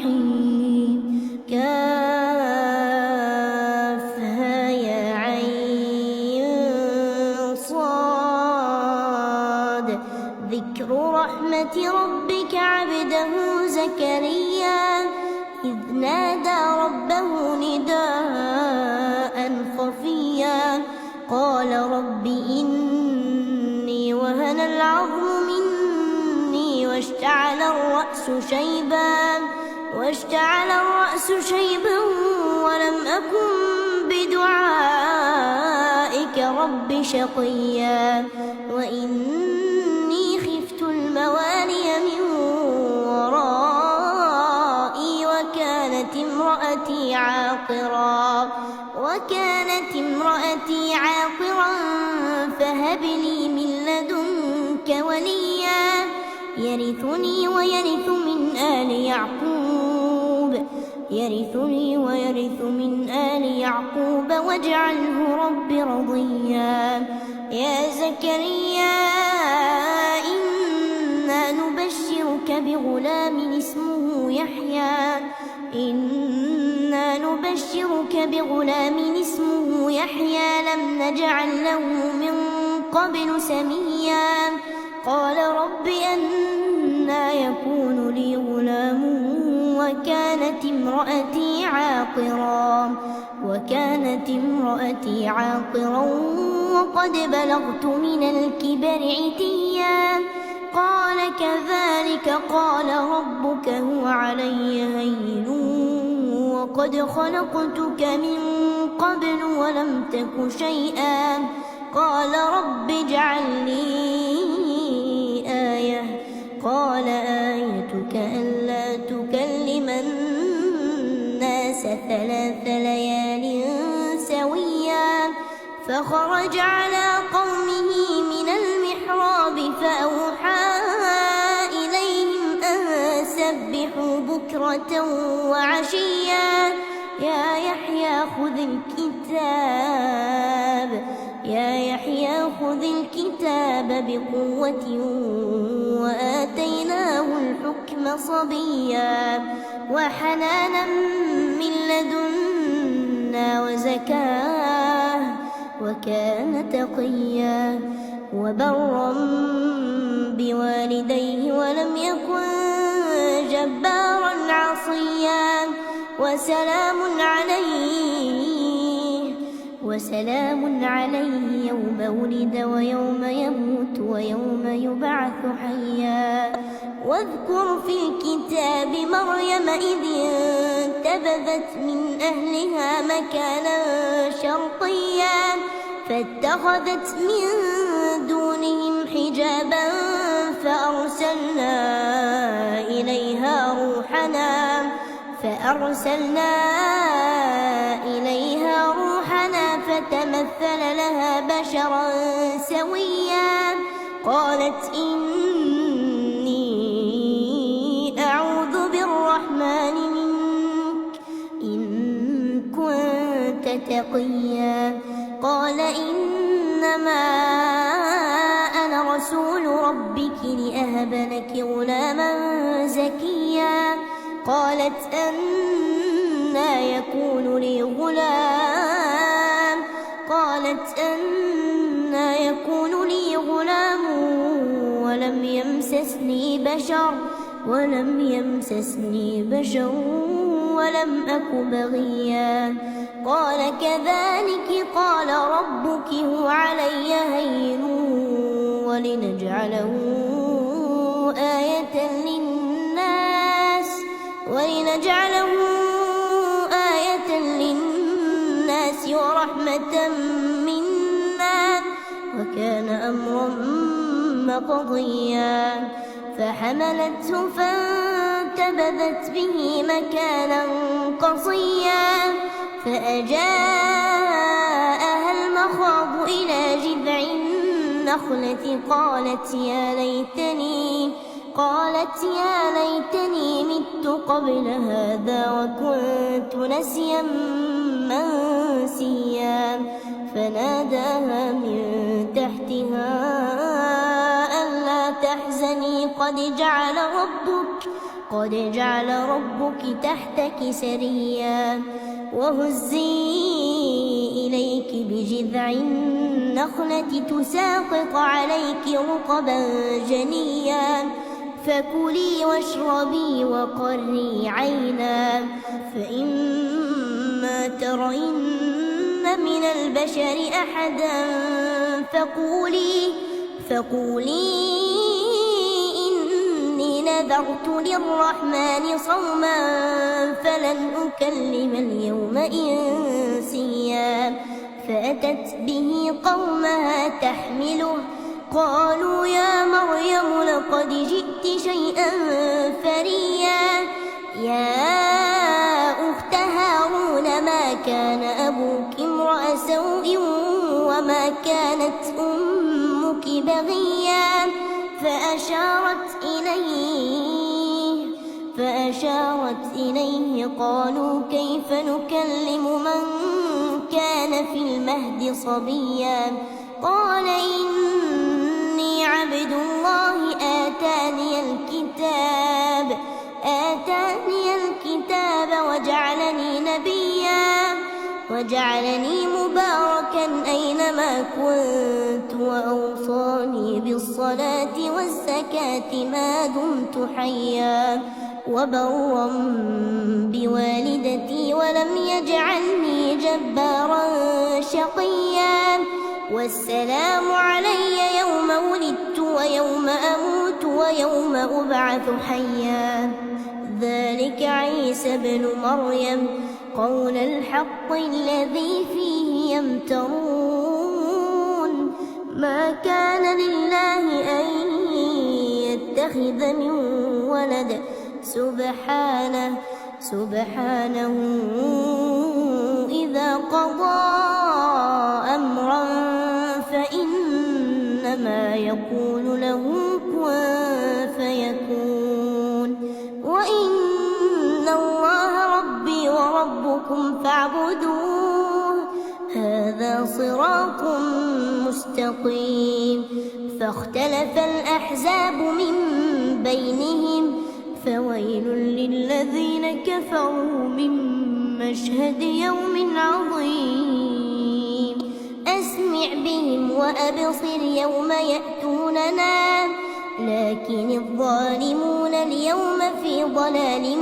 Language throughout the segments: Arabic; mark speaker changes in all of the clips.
Speaker 1: الرحيم كافها يا عين صاد ذكر رحمة ربك عبده زكريا إذ نادى ربه نداء خفيا قال رب إني وهن العظم مني واشتعل الرأس شيبا ولم أكن بدعائك رب شقيا وإني خفت الموالي من ورائي وكانت امرأتي عاقرا فهب لي من لدنك وليا يرثني ويرث من آل يعقوب واجعله رب رضيا يا زكريا إنا نبشرك بغلام اسمه يحيى لم نجعل له من قبل سميا قال رب أنى يكون لي غلام وكانت امرأتي عاقرا وقد بلغت من الكبر عتيا قال كذلك قال ربك هو علي هين وقد خلقتك من قبل ولم تك شيئا قال رب اجعل لي آية قال آيتك ألا تكلم الناس 3 ليال سويا فخرج على قومه من المحراب فأوحى إليهم أن سبحوا بكرة وعشيا يا يحيى خذ الكتاب بقوة وآتيناه الحكم صبيا وحنانا من لدنا وزكاة وكان تقيا وبرا بوالديه ولم يكن جبارا عصيا وسلام عليه يوم ولد ويوم يموت ويوم يبعث حيا واذكر في الكتاب مريم إذ انتبذت من أهلها مكانا شرقيا فاتخذت من دونهم حجابا فأرسلنا إليها روحنا فتمثل لها بشرا سويا قالت إني أعوذ بالرحمن منك إن كنت تقيا قال إنما أنا رسول ربك لأهب لك غلاما زكيا قالت أنى يكون لي غلام ولم يمسسني بشر ولم أك بغيا قال كذلك قال ربك هو علي هين ولنجعله آية للناس ورحمة منا وكان أمرا مقضيا فحملته فانتبذت به مكانا قصيا فأجاءها المخاض إلى جذع النخلة قالت يا ليتني مت قبل هذا وكنت نسيا منسيا فناداها من تحتها ألا تحزني قد قد جعل ربك تحتك سريا وهزي إليك بجذع النخلة تساقط عليك رطبا جنيا فكلي واشربي وقري عينا فإما ترين من البشر أحدا فقولي إني نذرت للرحمن صوما فلن أكلم اليوم إنسيا فأتت به قومها تحمله قالوا يا مريم لقد جئت شيئا فريا يا أخت هارون ما كان أبوك امرأ سوء وما كانت أمك بغيا فأشارت إليه قالوا كيف نكلم من كان في المهد صبيا قال إني عبد الله آتاني الكتاب وجعلني مباركا أينما كنت وأوصاني بالصلاة والزكاة ما دمت حيا وبرا بوالدتي ولم يجعلني جبارا شقيا والسلام علي يوم ولدت ويوم أموت ويوم أبعث حيا ذلك عيسى ابن مريم قول الحق الذي فيه يمترون ما كان لله أن يتخذ من ولد سبحانه إذا قضى أمرا فإنما يقول له كن فيكون وإن الله ربي وربكم فاعبدوه هذا صراط مستقيم فاختلف الأحزاب من بينهم فويل للذين كفروا من مشهد يوم عظيم أسمع بهم وأبصر يوم يأتوننا لكن الظالمون اليوم في ضلال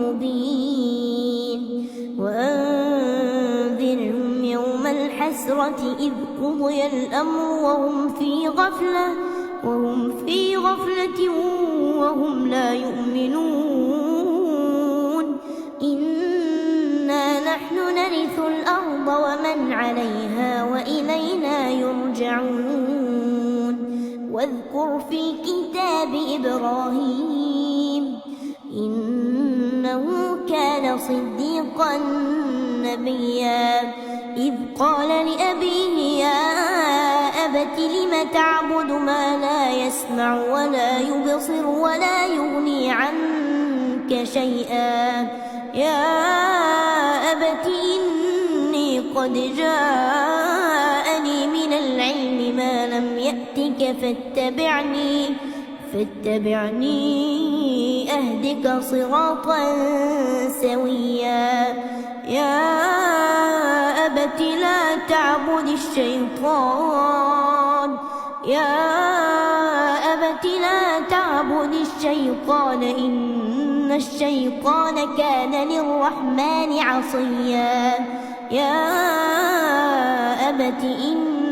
Speaker 1: مبين وأنذرهم يوم الحسرة إذ قضي الأمر وهم في غفلة وهم لا يؤمنون إنا نحن نرث الأرض ومن عليها وإلينا يرجعون واذكر في كتاب إبراهيم إنه كان صديقا نبيا إذ قال لأبيه يا أبت لم تعبد ما لا يسمع ولا يبصر ولا يغني عنك شيئا يا أبت إني قد جاءني من العلم ما لم يأتك فاتبعني أهدك صراطا سويا يا أبت لا تعبد الشيطان إن الشيطان كان للرحمن عصيا يا أبت إني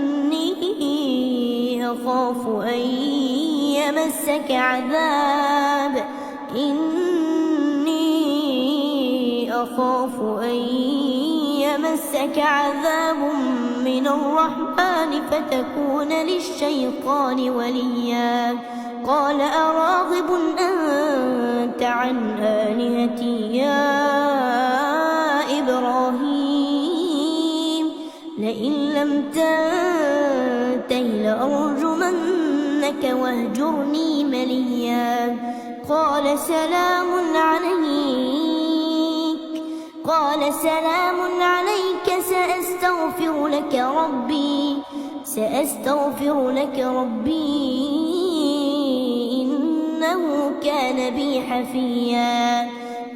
Speaker 1: أخاف أن يمسك عذاب من الرحمن فتكون للشيطان وليا قال أراغب أنت عن آلهتي يا إبراهيم لئن لم تنته لأرجمنك واهجرني مليا قال سلام عليك سأستغفر لك ربي إنه كان بي حفيا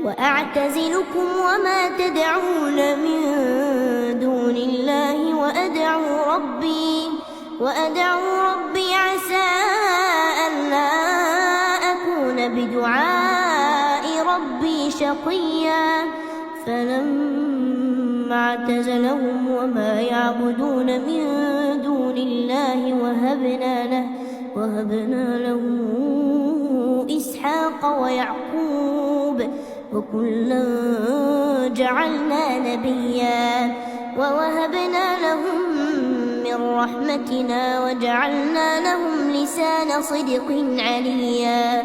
Speaker 1: وأعتزلكم وما تدعون من دون الله وأدعو ربي عسى ألا أكون بدعاء ربي شقيا فلما اعتزلهم وما يعبدون من دون الله وهبنا له إسحاق ويعقوب وكلا جعلنا نبيا ووهبنا لهم من رحمتنا وجعلنا لهم لسان صدق عليا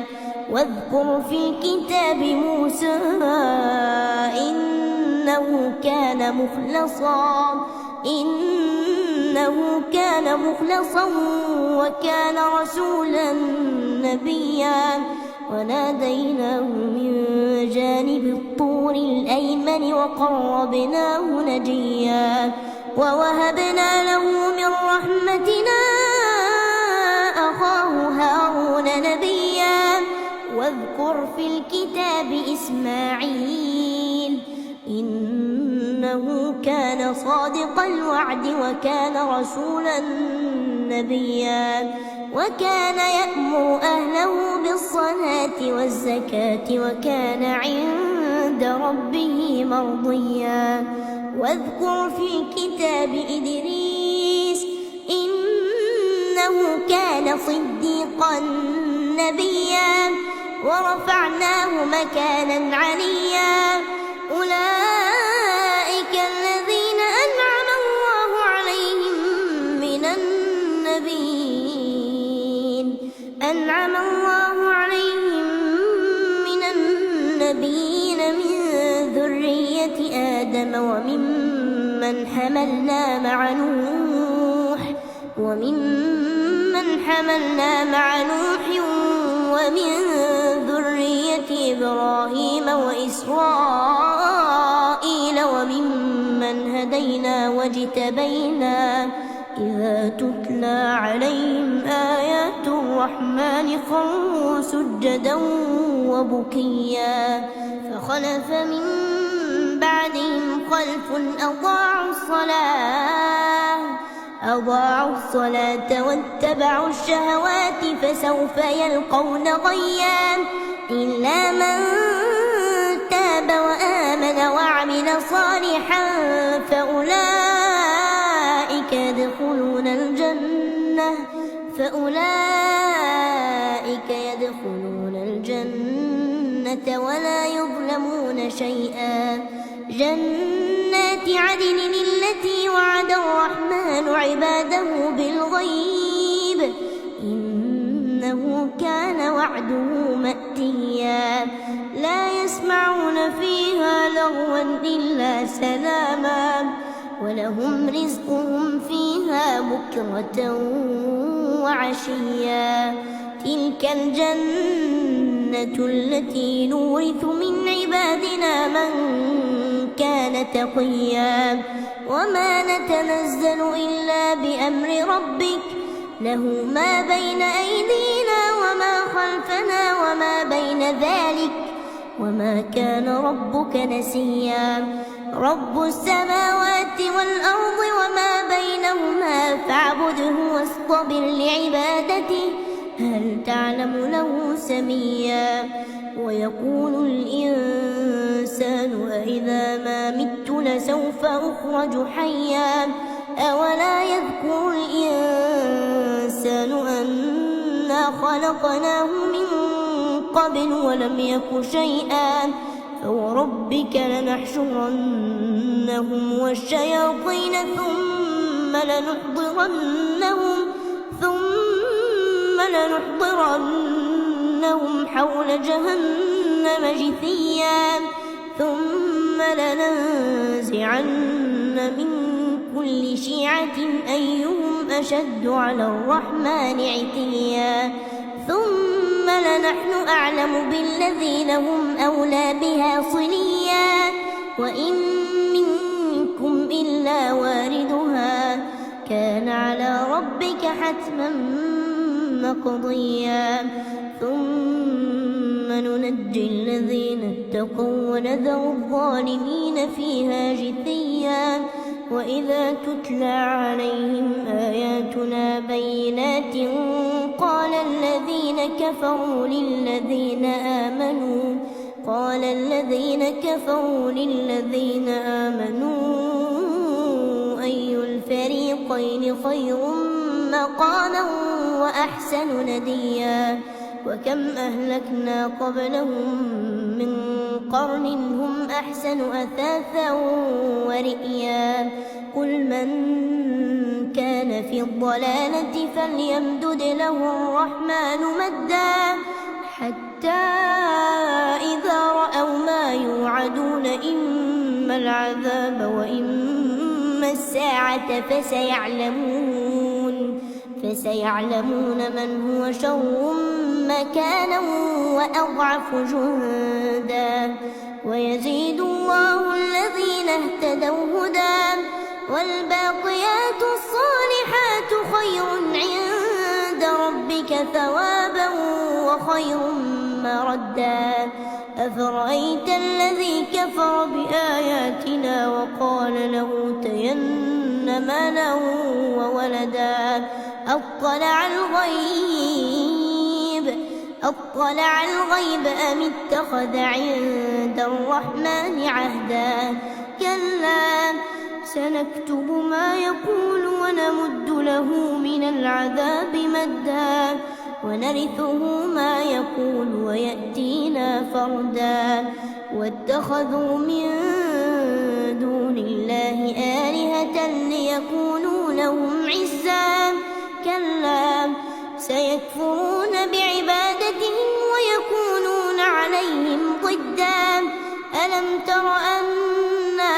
Speaker 1: واذكر في الكتاب موسى إنه كان مخلصا وكان رسولا نبيا وناديناه من جانب الطور الأيمن وقربناه نجيا ووهبنا له من رحمتنا أخاه هارون نبيا واذكر في الكتاب إسماعيل إنه كان صادق الوعد وكان رسولا نبيا وكان يأمر أهله بالصلاة والزكاة وكان عند ربه مرضيا واذكر في الكتاب إدريس إنه كان صديقا نبيا ورفعناه مكانا عليا أولئك الذين أنعم الله عليهم من النبيين من ذرية آدم ومن حملنا مع نوح ومن ذرية إبراهيم وإسرائيل وممن هدينا واجتبينا إذا تتلى عليهم آيات الرحمن خروا سجدا وبكيا فخلف من بعدهم خلف أضاعوا الصلاة واتبعوا الشهوات فسوف يلقون غيا إلا من تاب وآمن وعمل صالحا فأولئك يدخلون الجنة ولا يظلمون شيئا جنات عدن التي وعد الرحمن عباده بالغيب إنه كان وعده مأتيا لا يسمعون فيها لغوا إلا سلاما ولهم رزقهم فيها بكرة وعشيا تلك الجنة التي نورث من عبادنا من كان تقيا وما نتنزل إلا بأمر ربك له ما بين أيدينا وما خلفنا وما بين ذلك وما كان ربك نسيا رب السماوات والأرض وما بينهما فاعبده واصطبر لعبادته هل تعلم له سميا ويقول الإنسان أإذا ما مت لسوف أخرج حيا أولا يذكر الإنسان أنا خلقناه من قبل ولم يك شيئا فوربك لنحشرنهم والشياطين ثم لنحضرنهم حول جهنم جثيا ثم لننزعن من كل شيعة أيهم أشد على الرحمن عتيا ثم لنحن أعلم بالذين هم أولى بها صليا وإن منكم إلا واردها كان على ربك حتما مقضيا ثم ننجي الذين اتقوا ونذر الظالمين فيها جثيا وإذا تتلى عليهم آياتنا بينات قال الذين كفروا للذين آمنوا أي الفريقين خير مقاما وأحسن نديا وكم أهلكنا قبلهم من قرن هم أحسن أثاثا ورئيا قل من كان في الضلالة فليمدد له الرحمن مدا حتى إذا رأوا ما يوعدون إما العذاب وإما الساعة فسيعلمون من هو شر مكانا وأضعف جندا ويزيد الله الذين اهتدوا هدى والباقيات الصالحات خير عند ربك ثوابا وخير مردا أفرأيت الذي كفر بآياتنا وقال لأوتين مالا وولدا أطلع الغيب أم اتخذ عند الرحمن عهدا كلا سنكتب ما يقول ونمد له من العذاب مدا ونرثه ما يقول ويأتينا فردا واتخذوا من دون الله آلهة ليكونوا لهم عزا كلا سيكفرون بعبادتهم ويكونون عليهم ضدا ألم تر أنا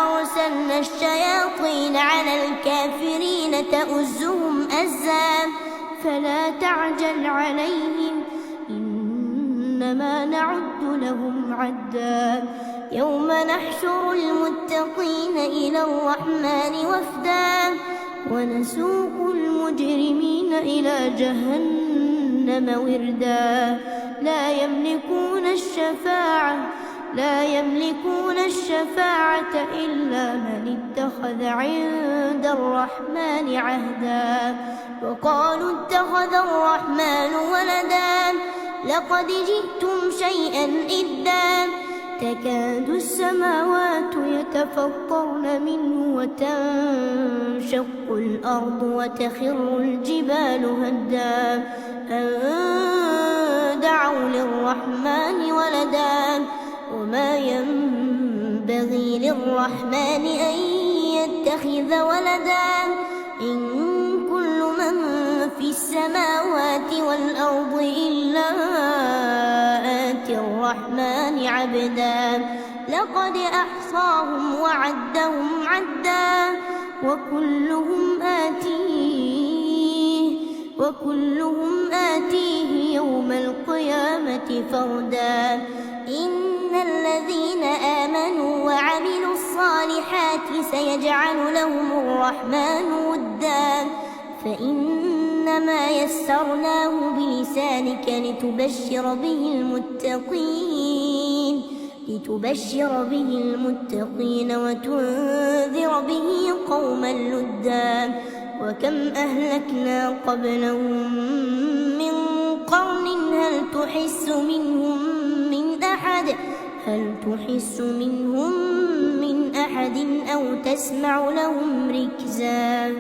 Speaker 1: أرسلنا الشياطين على الكافرين تؤزهم أزا فلا تعجل عليهم إنما نعد لهم عدا يوم نحشر المتقين إلى الرحمن وفدا ونسوق المجرمين إلى جهنم وردا لا يملكون الشفاعة إلا من اتخذ عند الرحمن عهدا وقالوا اتخذ الرحمن ولدا لقد جئتم شيئا إدا تكاد السماوات يتفطرن منه وتنشق الأرض وتخر الجبال هدا أن دعوا للرحمن ولدا وما ينبغي للرحمن أن يتخذ ولدا إن كل من في السماوات والأرض إلا آتي الرحمن عبدا لقد أحصاهم وعدهم عدا وكلهم آتيه يوم القيامة فردا إن الذين آمنوا وعملوا الصالحات سيجعل لهم الرحمن ودا فإنما يسرناه بلسانك لتبشر به المتقين وتنذر به قوما لدا وكم أهلكنا قبلهم من قرن هل تحس منهم من أحد أو تسمع لهم ركزا